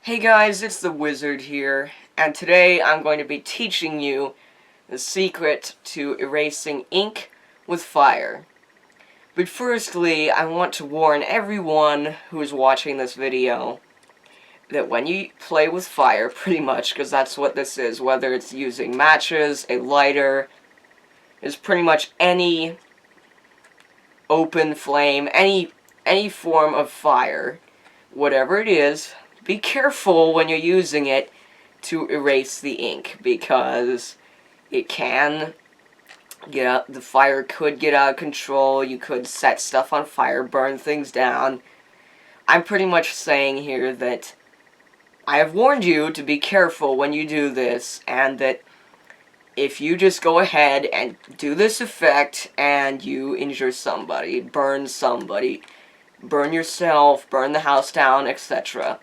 Hey guys, it's the Wizard here, and today I'm going to be teaching you the secret to erasing ink with fire. But firstly, I want to warn everyone who is watching this video that when you play with fire, pretty much, because that's what this is, whether it's using matches, a lighter, is pretty much any open flame, any form of fire, whatever it is, be careful when you're using it to erase the ink, because it can the fire could get out of control, you could set stuff on fire, burn things down. I'm pretty much saying here that I have warned you to be careful when you do this, and that if you just go ahead and do this effect and you injure somebody, burn yourself, burn the house down, etc.,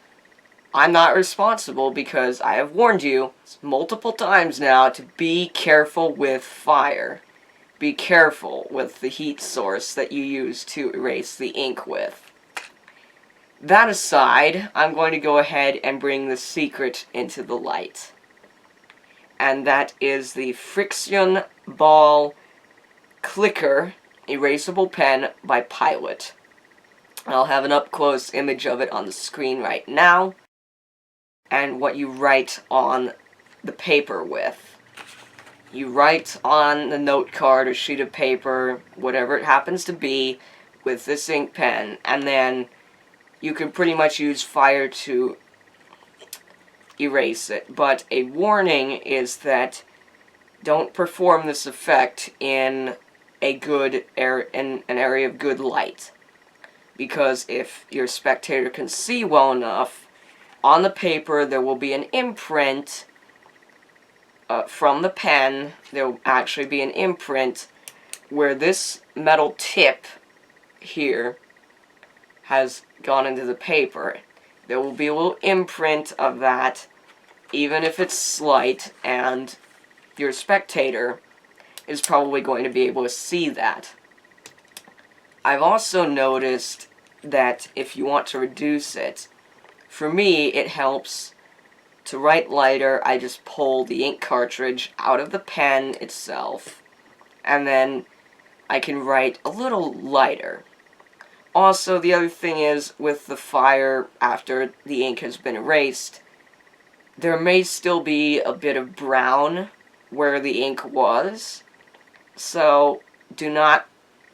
I'm not responsible, because I have warned you multiple times now to be careful with fire. Be careful with the heat source that you use to erase the ink with. That aside, I'm going to go ahead and bring the secret into the light. And that is the Friction Ball Clicker Erasable Pen by Pilot. I'll have an up-close image of it on the screen right now. And what you write on the paper with. You write on the note card or sheet of paper, whatever it happens to be, with this ink pen, and then you can pretty much use fire to erase it. But a warning is that don't perform this effect in an area of good light, because if your spectator can see well enough, on the paper there will be an imprint from the pen. There will actually be an imprint where this metal tip here has gone into the paper. There will be a little imprint of that, even if it's slight, and your spectator is probably going to be able to see that. I've also noticed that if you want to reduce it, for me, it helps to write lighter. I just pull the ink cartridge out of the pen itself, and then I can write a little lighter. Also, the other thing is, with the fire, after the ink has been erased, there may still be a bit of brown where the ink was, so do not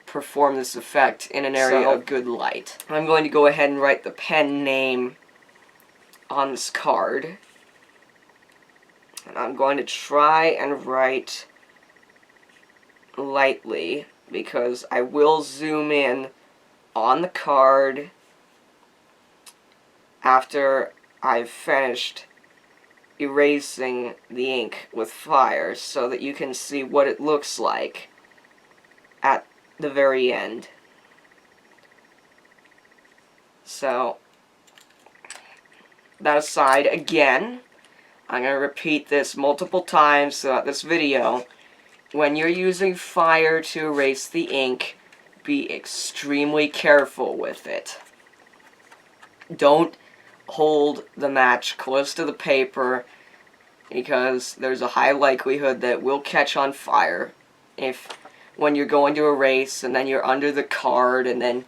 perform this effect in an area of good light. I'm going to go ahead and write the pen name on this card, and I'm going to try and write lightly, because I will zoom in on the card after I've finished erasing the ink with fire, so that you can see what it looks like at the very end. So that aside, again, I'm going to repeat this multiple times throughout this video. When you're using fire to erase the ink, be extremely careful with it. Don't hold the match close to the paper, because there's a high likelihood that it will catch on fire when you're going to erase and then you're under the card and then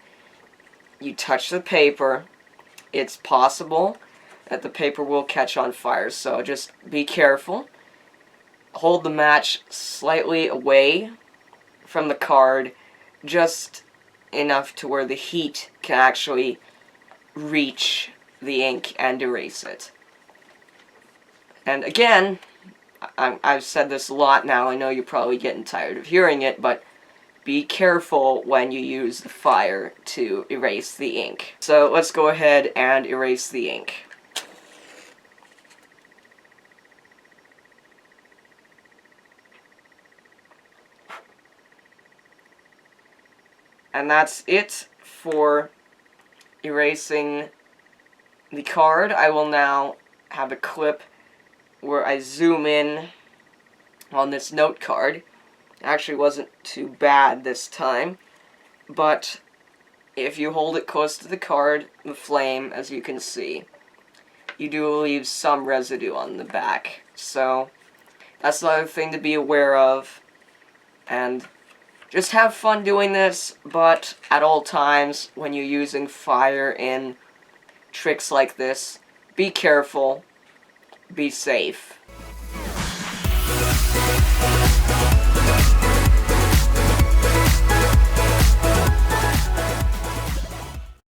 you touch the paper. It's possible that the paper will catch on fire, so just be careful. Hold the match slightly away from the card, just enough to where the heat can actually reach the ink and erase it. And again, I've said this a lot now, I know you're probably getting tired of hearing it, but be careful when you use the fire to erase the ink. So let's go ahead and erase the ink. And that's it for erasing the card. I will now have a clip where I zoom in on this note card. It actually wasn't too bad this time, but if you hold it close to the card, the flame, as you can see, you do leave some residue on the back. So that's another thing to be aware of. And just have fun doing this, but at all times when you're using fire in tricks like this, be careful, be safe.